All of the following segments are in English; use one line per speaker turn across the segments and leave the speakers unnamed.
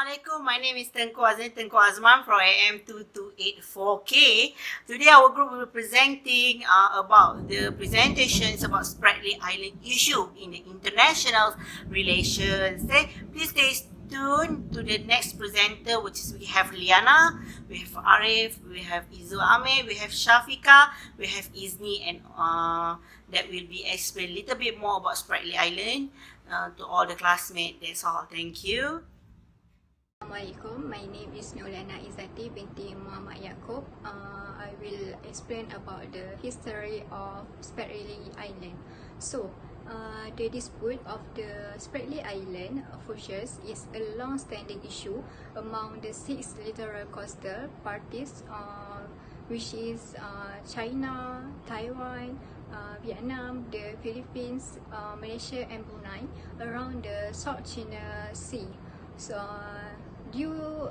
Assalamualaikum. My name is Tengku Azman from AM2284K. Today our group will be presenting about the presentations about Spratley Island issue in the international relations. Please stay tuned to the next presenter, which is we have Liana, we have Arif, we have Izu Ame, we have Shafika, we have Izni, and that will be explain a little bit more about Spratley Island to all the classmates. That's all. Thank you.
Assalamualaikum, my name is Nolana Izzati binti Muhammad Yaakob. I will explain about the history of Spratley Island. So, the dispute of the Spratley Island futures is a long-standing issue among the 6 littoral coastal parties, which is China, Taiwan, Vietnam, the Philippines, Malaysia and Brunei around the South China Sea. So, due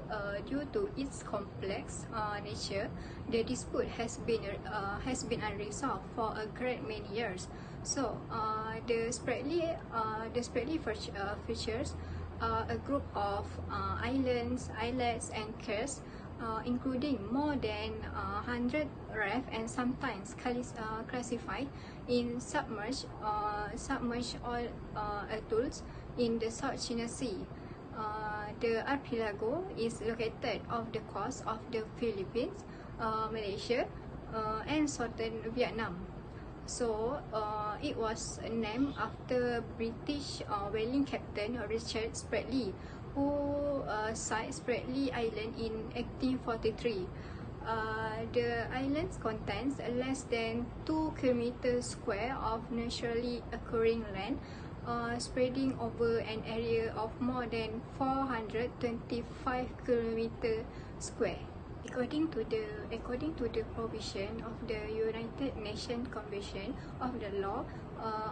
to its complex nature, the dispute has been unresolved for a great many years. So, the Spratley features a group of islands, islets, and cays, including more than 100 reef and sometimes classified in submerged oil atolls in the South China Sea. The archipelago is located off the coast of the Philippines, Malaysia, and southern Vietnam. So, it was named after British whaling captain Richard Spratley, who sighted Spratley Island in 1843. The island contains less than 2 km square of naturally occurring land, spreading over an area of more than 425 km square. According to the provision of the United Nations Convention of the Law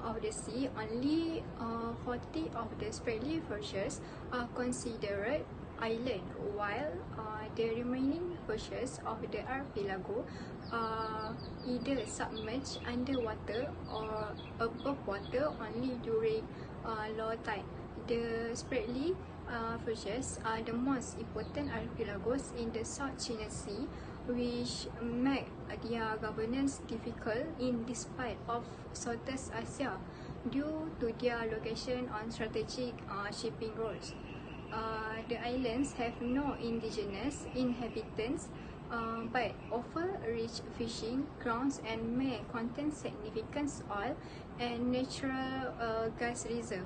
of the Sea, only 40 of the Spratley features are considered island, while the remaining features of the archipelago are either submerged underwater or above water only during low tide. The Spratley features are the most important archipelagos in the South China Sea, which make their governance difficult in despite of Southeast Asia due to their location on strategic shipping routes. The islands have no indigenous inhabitants, but offer rich fishing grounds and may contain significant oil and natural gas reserve.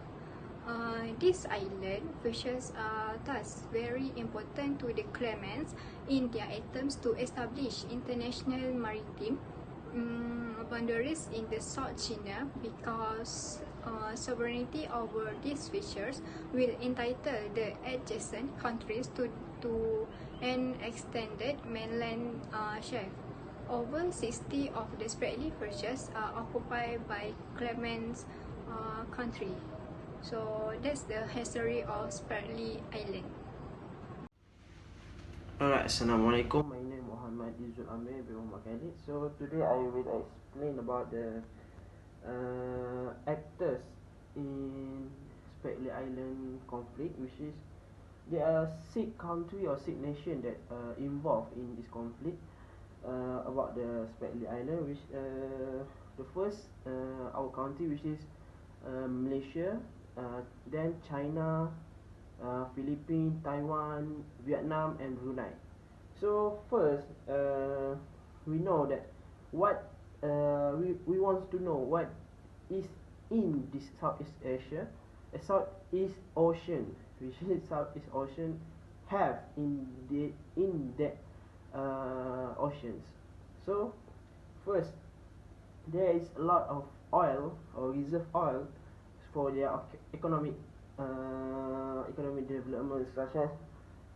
These island features are thus very important to the claimants in their attempts to establish international maritime boundaries in the South China, because sovereignty over these features will entitle the adjacent countries to an extended mainland shelf. Over 60 of the Spratley features are occupied by claimants' country. So that's the history of Spratley Island.
Alright, Assalamualaikum. My name is Muhammad Izul Amir bin Muhammad Khalid. So today I will explain about the actors in Spratley Island conflict, which is there are 6 country or 6 nation that involved in this conflict about the Spratley Island, which the first our country, which is Malaysia, then China, Philippines, Taiwan, Vietnam, and Brunei. So first, we know that what we want to know what is in this Southeast Asia, Southeast Ocean, which is Southeast Ocean have in that oceans. So first, there is a lot of oil or reserve oil for their economic development, such as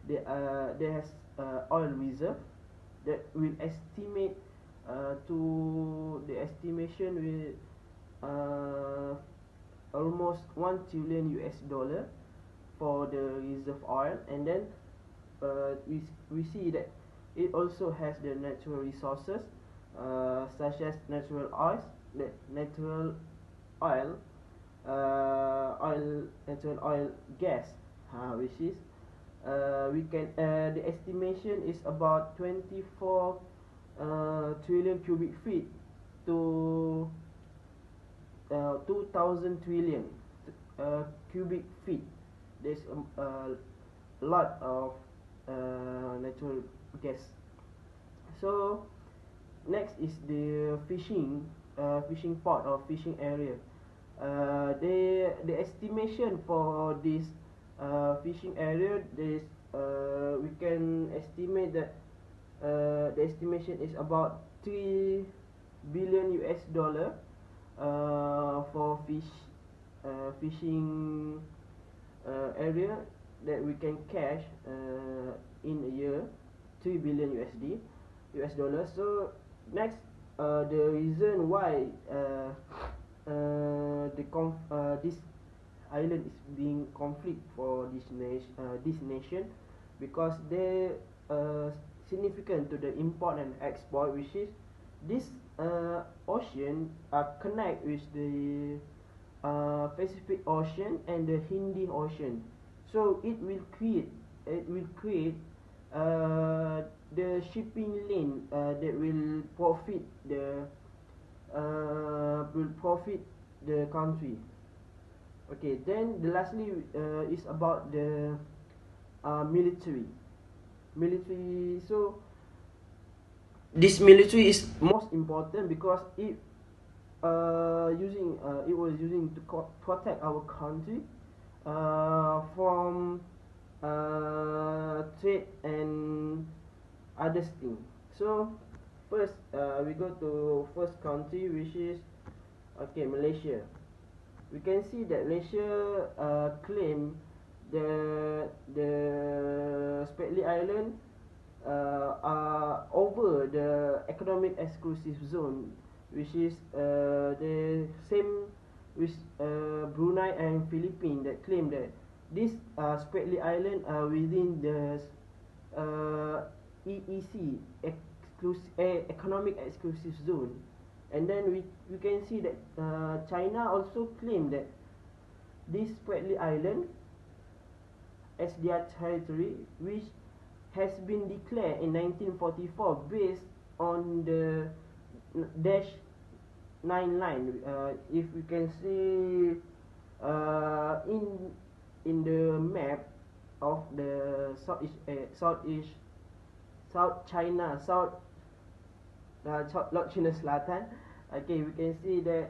there has oil reserve that will estimate to the estimation will almost $1 trillion for the reserve oil, and then we see that it also has the natural resources such as natural oil, natural oil gas, which is we can the estimation is about 24 trillion cubic feet to 2000 trillion cubic feet. There's a lot of natural gas. So next is the fishing port or fishing area. The estimation for this fishing area, we can estimate that the estimation is about 3 billion US dollar for fishing area that we can catch in a year, 3 billion US dollars. So next, the reason why this island is being conflict for this nation, because they significant to the import and export, which is this ocean connect with the Pacific Ocean and the Hindi Ocean. So it will create the shipping lane that will profit the country. Okay, then the lastly is about the military. So this military is most important because it was using to protect our country from trade and other things. So first, we go to first country, which is Malaysia. We can see that Malaysia claim the Spratley Island over the economic exclusive zone, which is the same with Brunei and Philippines, that claim that this Spratley Island are within the EEZ, economic exclusive zone. And then we can see that China also claim that this Spratley Island as their territory, which has been declared in 1944 based on the dash 9 line. If we can see in the map of the South China Selatan, okay, we can see that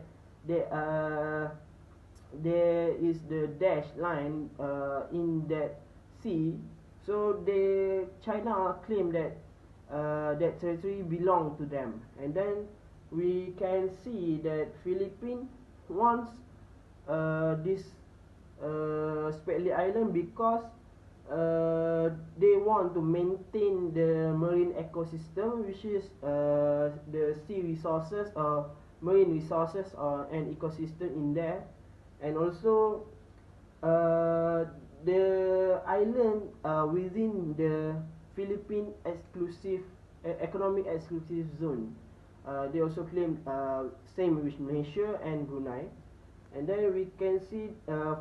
there is the dash line in that sea. So China claim that that territory belong to them. And then we can see that Philippines wants this Spratley Island because they want to maintain the marine ecosystem, which is the sea resources or marine resources and ecosystem in there. And also the island within the Philippine economic exclusive zone. They also claim same with Malaysia and Brunei. And then we can see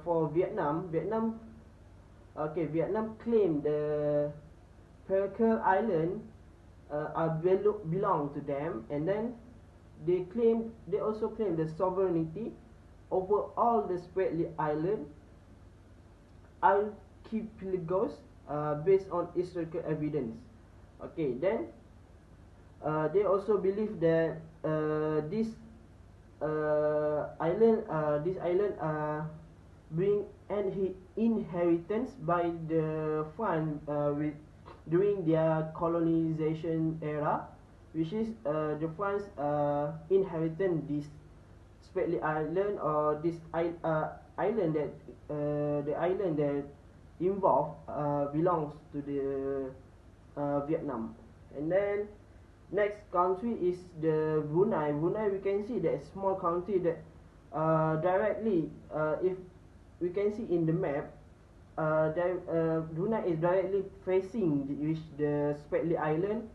for Vietnam claim the Parakel Island belong to them. And then they also claim the sovereignty over all the Spratley Island archipelagos based on historical evidence. Okay, then they also believe that this island bring inheritance by the France during their colonization era, which is the France inherited this Spratley Island, or this island that the island that involved belongs to the Vietnam. And then next country is the Brunei. Brunei, we can see that a small country that directly, if we can see in the map, Brunei is directly facing the Spratley Island.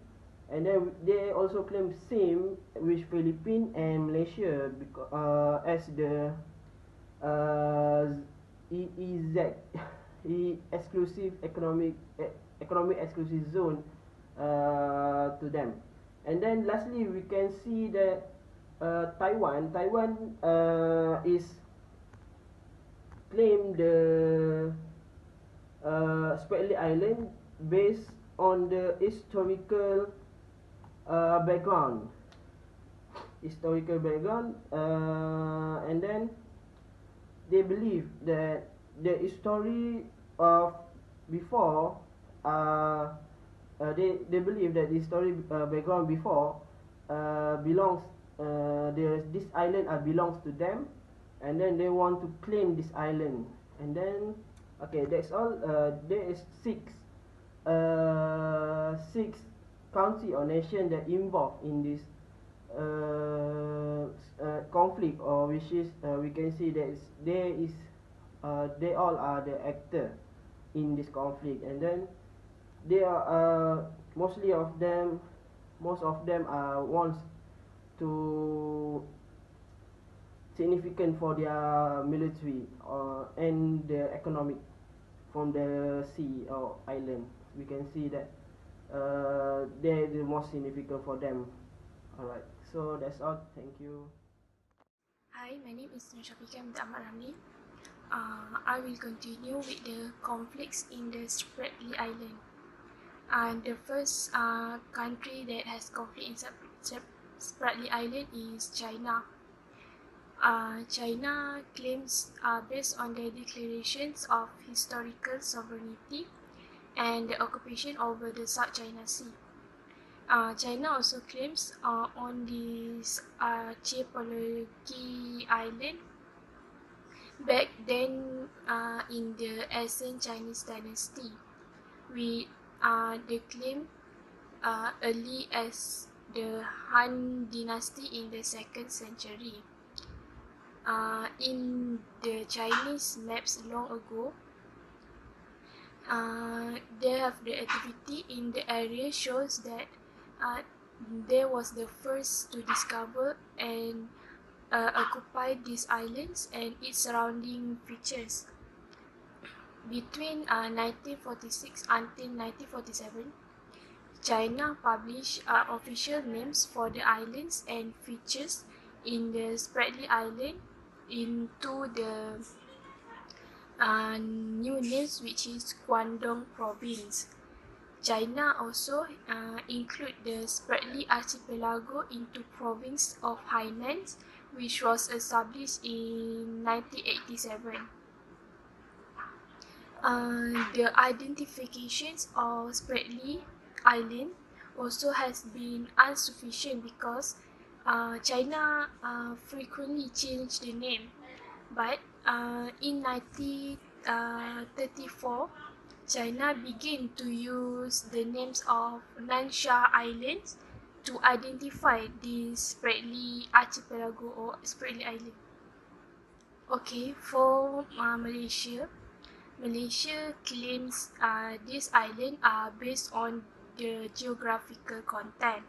And then they also claim same with Philippines and Malaysia because as the EEZ exclusive economic exclusive zone to them. And then lastly, we can see that Taiwan is claim the Spratley Island based on the background and then they believe that the history of before uh, they believe that the story background before belongs this island belongs to them, and then they want to claim this island. And then okay, that's all. There is six country or nation that involved in this conflict, or which is we can see that there is they all are the actor in this conflict. And then they are mostly of them most of them wants to significant for their military and the economic from the sea or island. We can see that they're the most significant for them. Alright, so that's all. Thank you.
Hi, my name is Nurshafika Ahmad Ramli. I will continue with the conflicts in the Spratley Island. The first country that has conflict in Spratley Island is China. China claims, based on the declarations of historical sovereignty and the occupation over the South China Sea. China also claims on this archipelago island back then in the ancient Chinese dynasty, with the claim early as the Han dynasty in the 2nd century. In the Chinese maps long ago, they have the activity in the area shows that they was the first to discover and occupy these islands and its surrounding features. Between 1946 until 1947, China published official names for the islands and features in the Spratley Island into the new names, which is Guangdong Province. China also include the Spratley Archipelago into province of Hainan, which was established in 1987. The identifications of Spratley Island also has been insufficient because China frequently changed the name. But in 1934, China began to use the names of Nansha Islands to identify this Spratley Archipelago or Spratley Island. Okay, for Malaysia claims this island are based on the geographical content.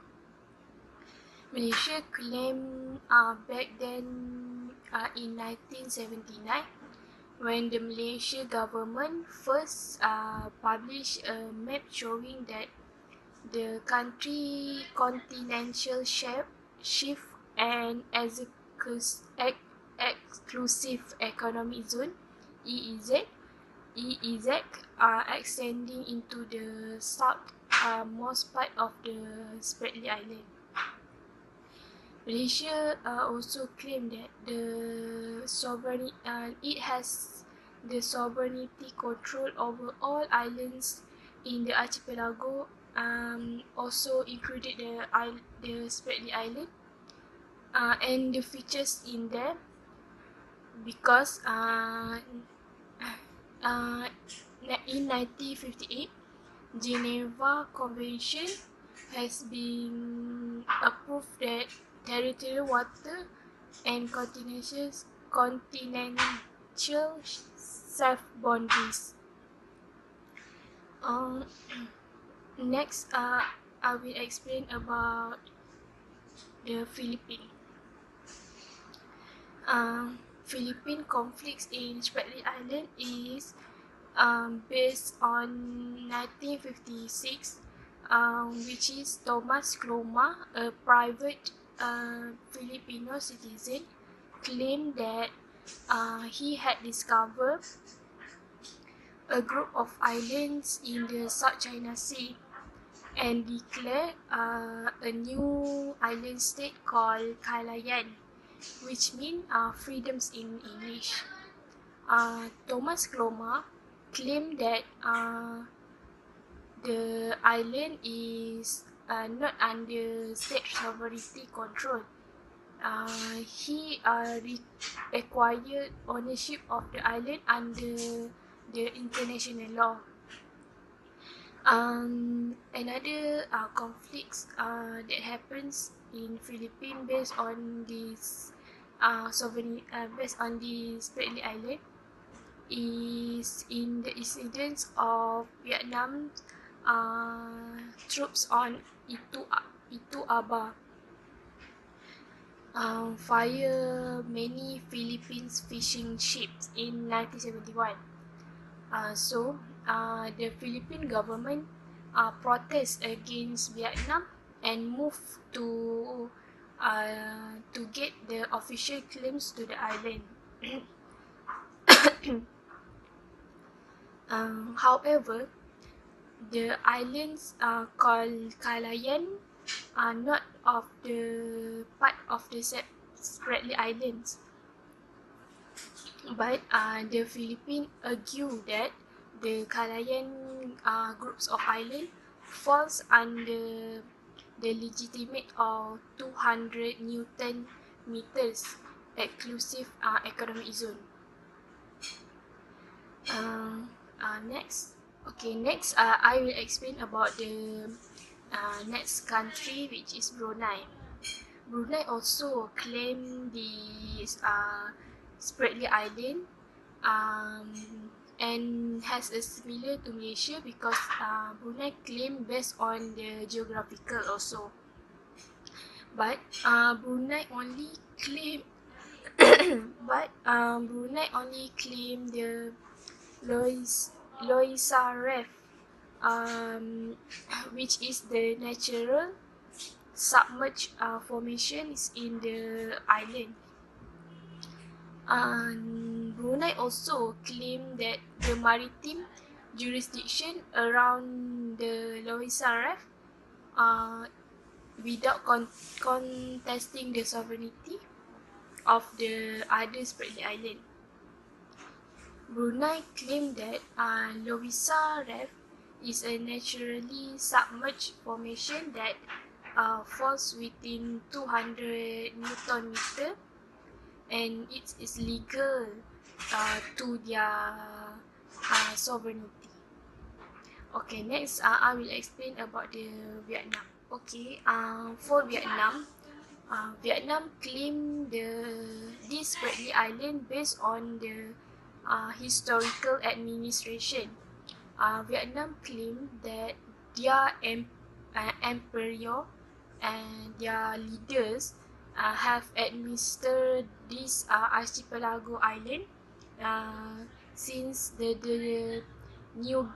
Malaysia claimed back then in 1979, when the Malaysia government first published a map showing that the country continental shift and exclusive economic zone (EEZ) extending into the southmost part of the Spratley Island. Malaysia also claimed that it has the sovereignty control over all islands in the archipelago, also included the Spratley Island, and the features in there, because in 1958, Geneva Convention has been approved that territorial water and continental self-boundaries. Next, I will explain about the Philippines. Philippine conflicts in Spratley Island is based on 1956, which is Thomas Cloma, a private Filipino citizen, claimed that he had discovered a group of islands in the South China Sea and declared a new island state called Kalayan, which means freedoms in English. Thomas Cloma claimed that the island is not under state sovereignty control. He acquired ownership of the island under the international law. Another conflicts that happens in Philippines based on this based on the Spratley Island is in the incidents of Vietnam troops on Itu Aba fire many Philippines fishing ships in 1971. The Philippine government protest against Vietnam and moved to get the official claims to the island. However, the islands called Kalayan are not of the part of the Spratley Islands. But the Philippines argue that the Kalayan groups of island falls under the legitimate of 200 Newton meters exclusive economic zone. Next, I will explain about the next country, which is Brunei. Brunei also claimed this Spratley Island and has a similar to Malaysia because Brunei claimed based on the geographical also. But Brunei only claim the Loisa Reef, which is the natural submerged formations in the island. Brunei also claimed that the maritime jurisdiction around the Loisa Reef without contesting the sovereignty of the other Spratley Island. Brunei claimed that Loisa Reef is a naturally submerged formation that falls within 200 Newton meter and it is legal to their sovereignty. Okay, next I will explain about the Vietnam. Okay, for Vietnam, Vietnam claimed this Spratley Island based on the historical administration. Vietnam claimed that their emperor and their leaders have administered this archipelago island since the new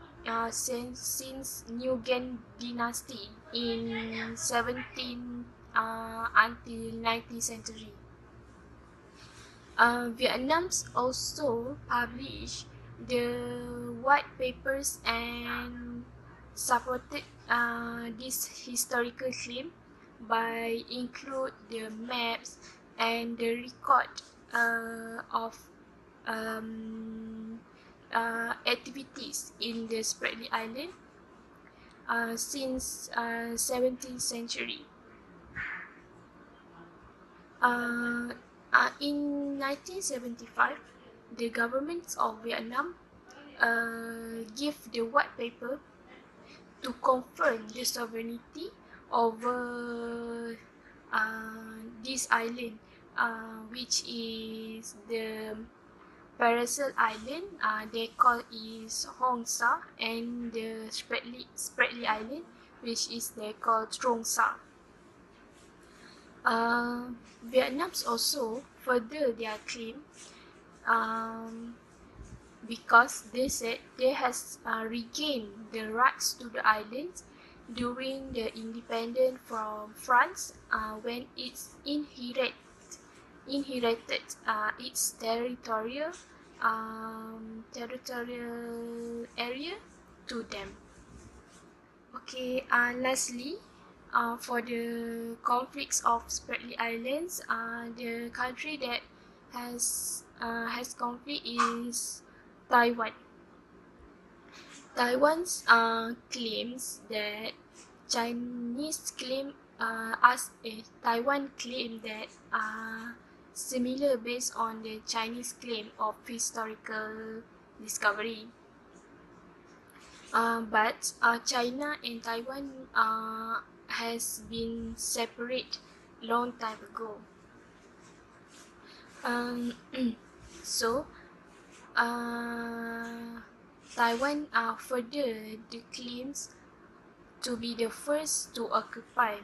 since New Gan dynasty in 17 until 19th century. Vietnam's also published the white papers and supported this historical claim by include the maps and the record of activities in the Spratley Island since 17th century. In 1975, the government of Vietnam gave the white paper to confirm the sovereignty over this island, which is the Paracel Island. They call is Hong Sa, and the Spratley Island, which is they call Trong Sa. Vietnam's also further their claim because they said they has regained the rights to the islands during the independence from France when it's inherited its territorial area to them. Okay, lastly, for the conflicts of Spratley Islands, the country that has conflict is Taiwan. Taiwan's claims that Chinese claim Taiwan claim that similar based on the Chinese claim of historical discovery. But China and Taiwan has been separate long time ago. Um, so Taiwan further the claims to be the first to occupy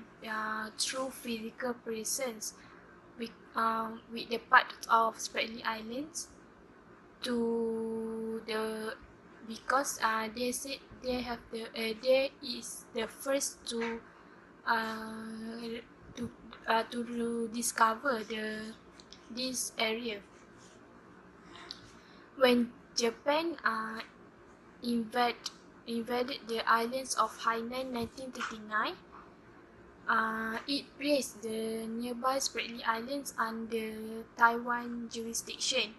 through physical presence with the part of Spratley Islands to the because they said they have they is the first uh, to discover this area. When Japan invaded the islands of Hainan 1939, it placed the nearby Spratley Islands under Taiwan jurisdiction.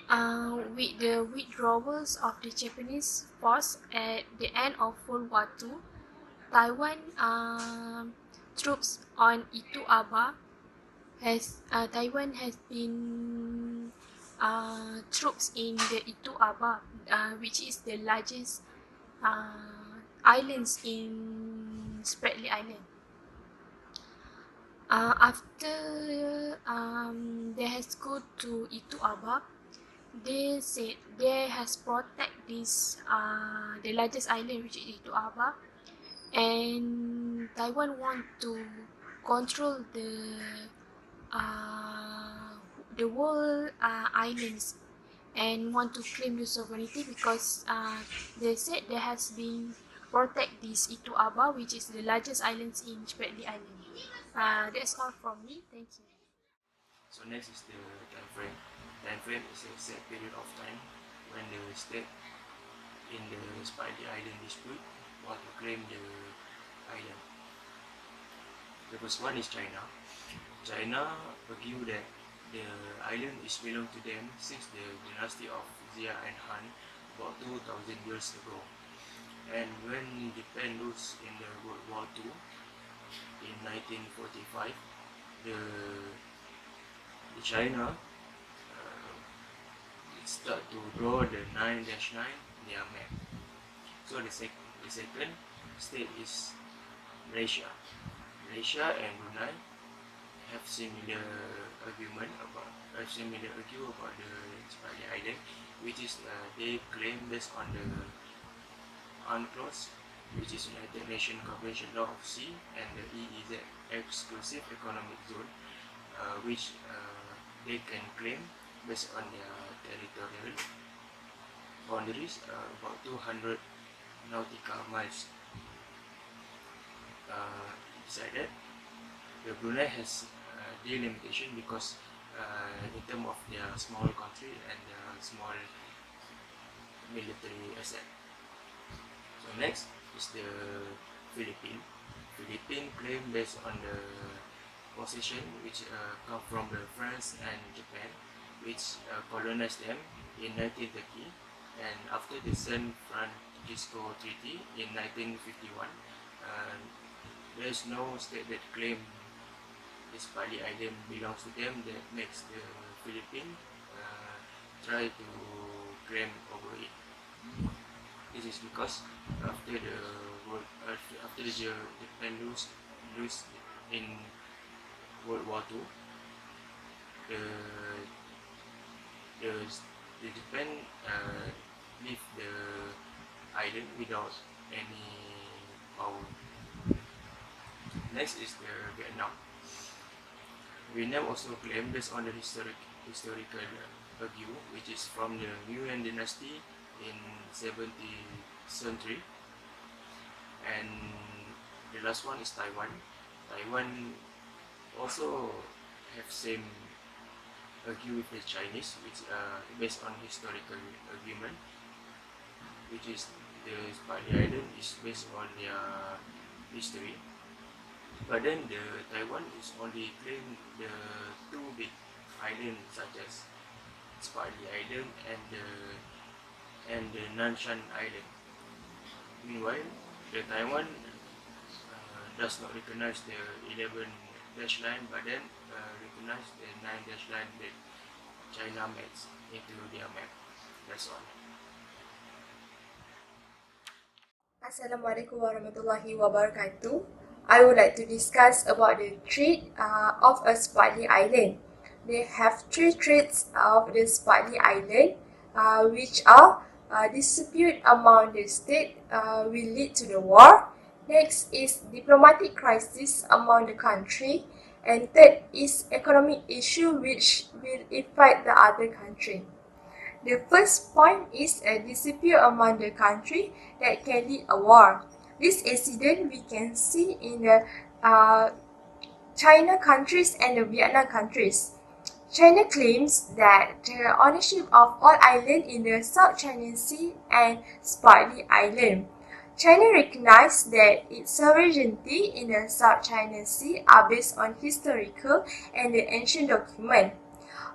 With the withdrawals of the Japanese force at the end of World War II, Taiwan troops on Itu Aba Taiwan has been troops in the Itu Aba, which is the largest islands in Spratley Island. After they has go to Itu Aba, they said they has protect this the largest island, which is Itu Aba, and Taiwan want to control the whole islands and want to claim the sovereignty because they said there has been protect this Itu Aba, which is the largest islands in Spratley Island. That's all from me. Thank you.
So next is the time frame. Time frame is a set period of time when the state in the Spratley Island dispute want to claim the island. The first one is China. China argue that the island is belong to them since the dynasty of Xia and Han about 2000 years ago. And when Japan lost in the World War II in 1945, the China start to draw the 9-9 in their map. So the second state is Malaysia. Malaysia and Brunei have similar argue about the Spratley Island, which is they claim based on the UNCLOS, which is United Nations Convention Law of Sea, and the EEZ Exclusive Economic Zone, which they can claim based on their territorial boundaries about 200 nautical miles. Besides that, the Brunei has delimitation because in terms of their small country and their small military asset. So next is the Philippines. Philippines claim based on the possession which come from the France and Japan, which colonized them in 1930, and after the San Francisco Treaty in 1951, there is no state that claim this Spratley Island belongs to them that makes the Philippines try to claim over it. This is because after the Japan lose in World War II, the Japan leave the island without any power. Next is the Vietnam. Vietnam also claimed based on the historical Agu, which is from the Yuan dynasty in 17th century. And the last one is Taiwan. Taiwan also have same argue with the Chinese, which based on historical agreement, which is the Spratley Island is based on their history. But then the Taiwan is only claim the two big islands such as Spratley Island and the Nanshan Island. Meanwhile, the Taiwan does not recognize the 11 dash line, but then recognize the 9 dash line that China makes into their map. That's all.
Assalamualaikum warahmatullahi wabarakatuh. I would like to discuss about the threat of a Spratley Island. They have three threats of the Spratley Island, which are dispute among the state will lead to the war. Next is diplomatic crisis among the country, and third is economic issue which will affect the other country. The first point is a dispute among the country that can lead a war. This incident we can see in the China countries and the Vietnam countries. China claims that the ownership of all islands in the South China Sea and Spratley Island. China recognizes that its sovereignty in the South China Sea are based on historical and the ancient document.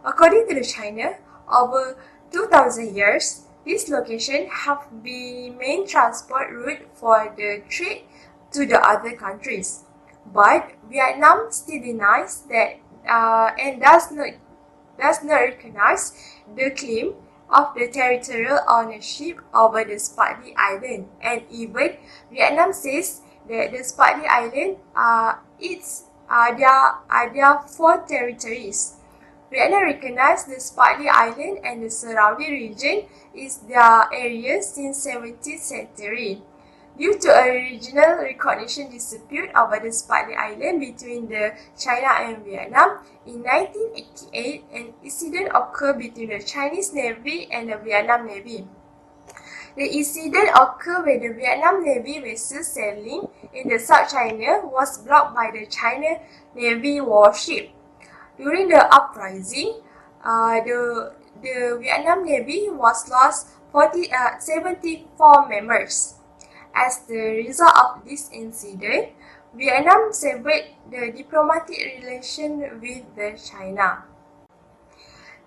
According to the China, over 2,000 years, this location have been main transport route for the trade to the other countries. But Vietnam still denies that and does not recognize the claim of the territorial ownership over the Spratley Island, and even Vietnam says that the Spratley Island their four territories. Vietnam recognized the Spratley Island and the surrounding region is their area since 17th century. Due to a regional recognition dispute over the Spratley Island between the China and Vietnam, in 1988, an incident occurred between the Chinese Navy and the Vietnam Navy. The incident occurred when the Vietnam Navy vessel sailing in the South China was blocked by the China Navy warship. During the uprising, the Vietnam Navy was lost 74 members. As the result of this incident, Vietnam severed the diplomatic relation with China.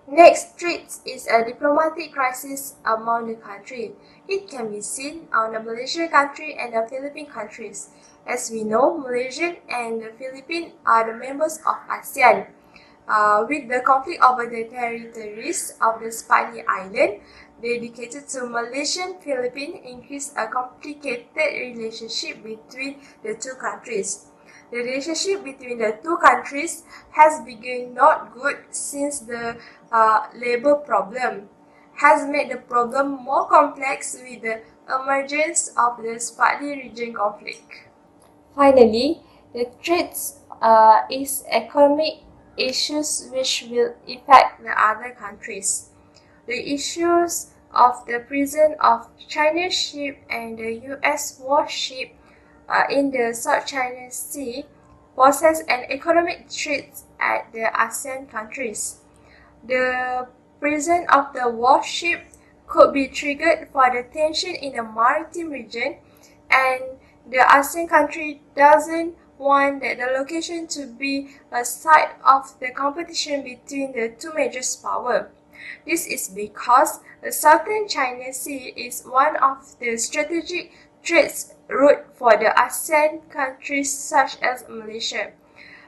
Next threat is a diplomatic crisis among the country. It can be seen on the Malaysian country and the Philippine countries. As we know, Malaysia and the Philippines are the members of ASEAN. With the conflict over the territories of the Spratley Island dedicated to Malaysian Philippines increased a complicated relationship between the two countries. The relationship between the two countries has begun not good since the labor problem has made the problem more complex with the emergence of the Spratley region conflict. Finally, the threat is economic issues which will affect the other countries. The issues of the presence of Chinese ship and the US warship in the South China Sea poses an economic threat at the ASEAN countries. The presence of the warship could be triggered for the tension in the maritime region, and the ASEAN country doesn't want that the location to be a site of the competition between the two major powers. This is because the Southern China Sea is one of the strategic trade route for the ASEAN countries such as Malaysia.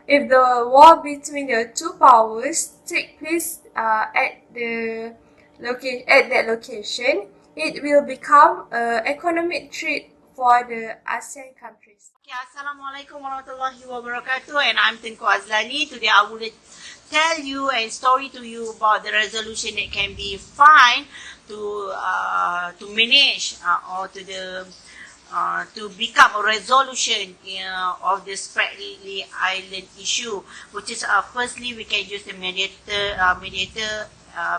If the war between the two powers take place at that location, it will become an economic threat for the ASEAN countries.
Okay, Assalamualaikum warahmatullahi wabarakatuh, and I'm Tengku Azlani. Today I will tell you and story to you about the resolution that can be found to manage or to become a resolution of the Spratley Island issue, which is firstly we can use the mediator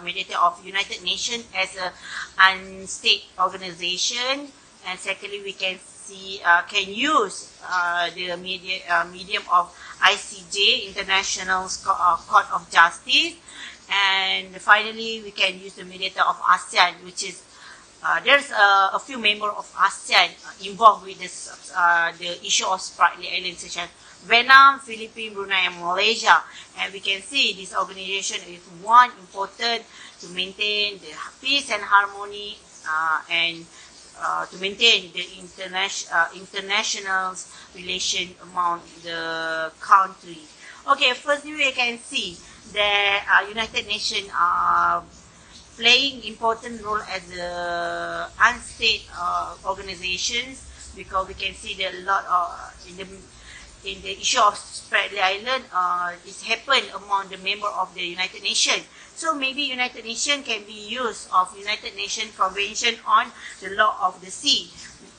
mediator of United Nations as a unstate organization, and secondly, we can see can use the medium of ICJ, International Court of Justice, and finally, we can use the mediator of ASEAN, which is there's a few members of ASEAN involved with this, the issue of Spratley Islands, such as Vietnam, Philippines, Brunei, and Malaysia. And we can see this organization is one important to maintain the peace and harmony and to maintain the international relation among the country. Okay, firstly we can see that United Nations are playing important role as a unstate organizations, because we can see that a lot of in the issue of Spratley Island, it's happened among the member of the United Nations. So maybe United Nations can be used of United Nations Convention on the Law of the Sea,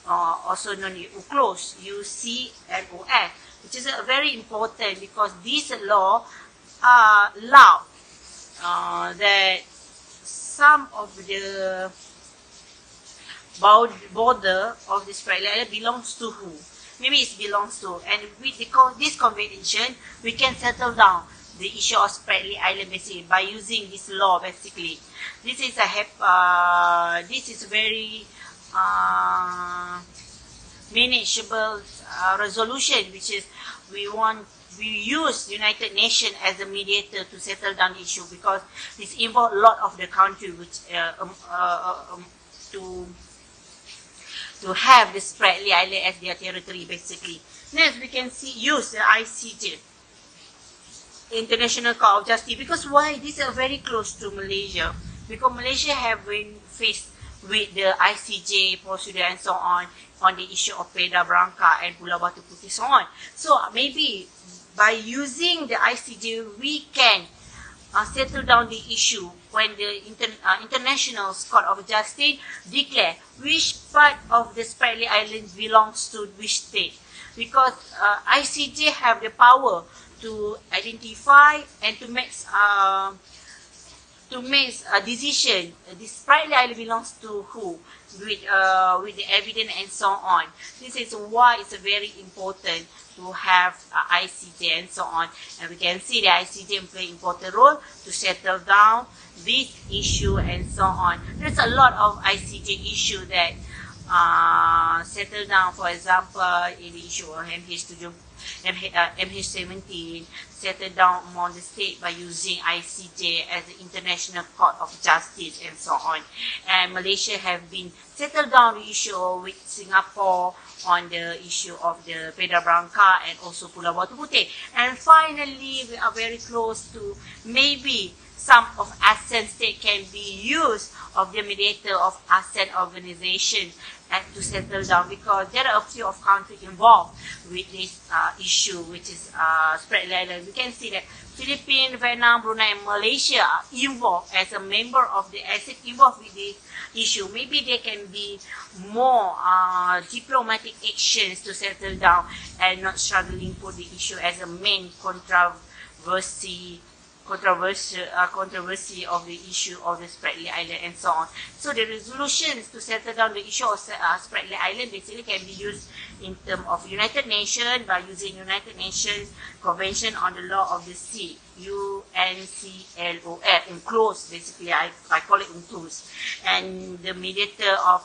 also known as UCLOS, UCLOS, which is very important because this law allow that some of the border of the Spratley Island belongs to who? Maybe it belongs to, and with this convention, we can settle down the issue of Spratley Island basically by using this law basically. This is a very manageable resolution, which is we use United Nations as a mediator to settle down the issue, because this involves a lot of the country which to have the Spratley Island as their territory basically. Next, we can use the ICJ, International Court of Justice, because why? These are very close to Malaysia, because Malaysia have been faced with the ICJ procedure and so on the issue of Petra Branca and Pulau Batu Putih, so on. So maybe by using the ICJ, we can settle down the issue when the International Court of Justice declare which part of the Spratley Islands belongs to which state. Because ICJ have the power to identify and to make a decision. The Spratley Island belongs to who, with the evidence and so on. This is why it's very important to have ICJ and so on. And we can see the ICJ play important role to settle down this issue and so on. There's a lot of ICJ issue that settle down. For example, in the issue of MH17 settled down among the state by using ICJ as the International Court of Justice and so on. And Malaysia have been settled down the issue with Singapore on the issue of the Petra Branca and also Pulau Batu Putih. And finally, we are very close to maybe some of ASEAN states can be used of the mediator of ASEAN organization and to settle down, because there are a few of countries involved with this issue, which is Spratley Island. We can see that Philippines, Vietnam, Brunei, and Malaysia are involved as a member of the ASEAN involved with this issue. Maybe there can be more diplomatic actions to settle down and not struggling for the issue as a main controversy of the issue of the Spratley Island and so on. So the resolutions to settle down the issue of Spratley Island basically can be used in terms of United Nations by using United Nations Convention on the Law of the Sea, UNCLOS, UNCLOS basically, I call it UNCLOS, and the mediator of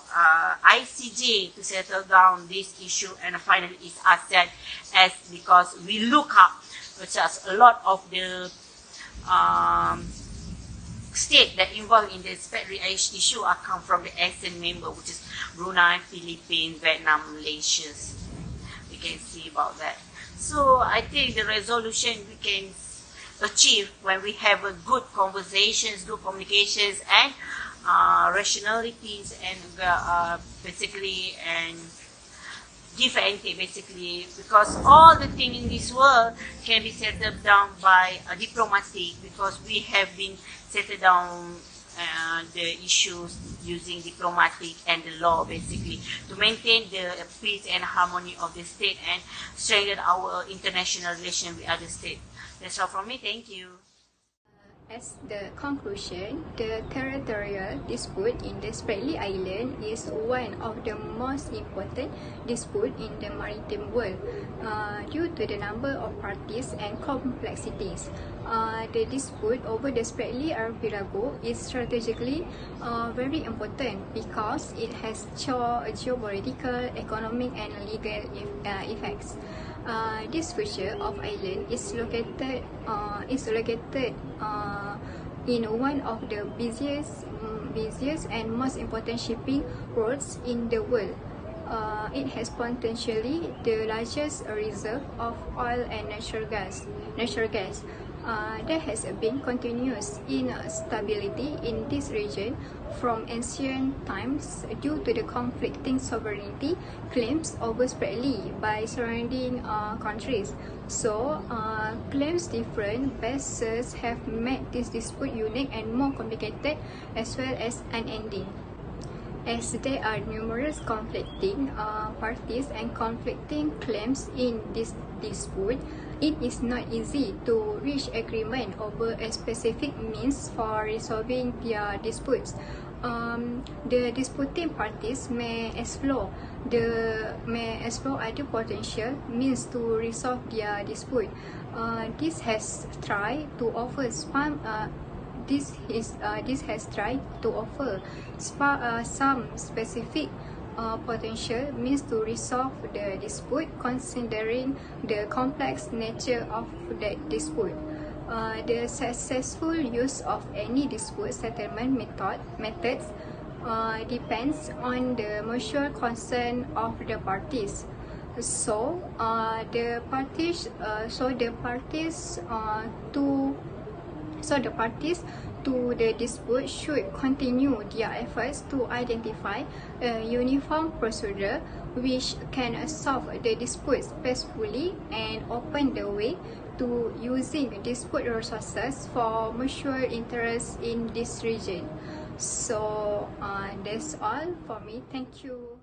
ICJ to settle down this issue, and finally is ASEAN, as because we look up, which has a lot of the state that involved in the Spratley issue are come from the ASEAN member, which is Brunei, Philippines, Vietnam, Malaysia. We can see about that. So I think the resolution we can achieve when we have a good conversations, good communications, and rationalities, and basically and give and take basically, because all the things in this world can be settled down by diplomacy, because we have been settled down the issues using diplomatic and the law basically to maintain the peace and harmony of the state and strengthen our international relation with other states. That's all from me. Thank you.
As the conclusion, the territorial dispute in the Spratyly Island is one of the most important disputes in the maritime world due to the number of parties and complexities. The dispute over the Spratyly archipelago is strategically very important because it has geopolitical, economic, and legal effects. This feature of island is located in one of the busiest and most important shipping routes in the world. It has potentially the largest reserve of oil and natural gas. There has been continuous instability in this region from ancient times due to the conflicting sovereignty claims over Spratyly by surrounding countries. So, claims different bases have made this dispute unique and more complicated as well as unending. As there are numerous conflicting parties and conflicting claims in this dispute, it is not easy to reach agreement over a specific means for resolving their disputes. The disputing parties may explore other potential means to resolve their dispute. This has tried to offer some specific potential means to resolve the dispute, considering the complex nature of the dispute. The successful use of any dispute settlement methods depends on the mutual consent of the parties. So, the parties to the dispute should continue their efforts to identify a uniform procedure which can solve the disputes peacefully and open the way to using dispute resources for mutual interest in this region. So, that's all for me. Thank you.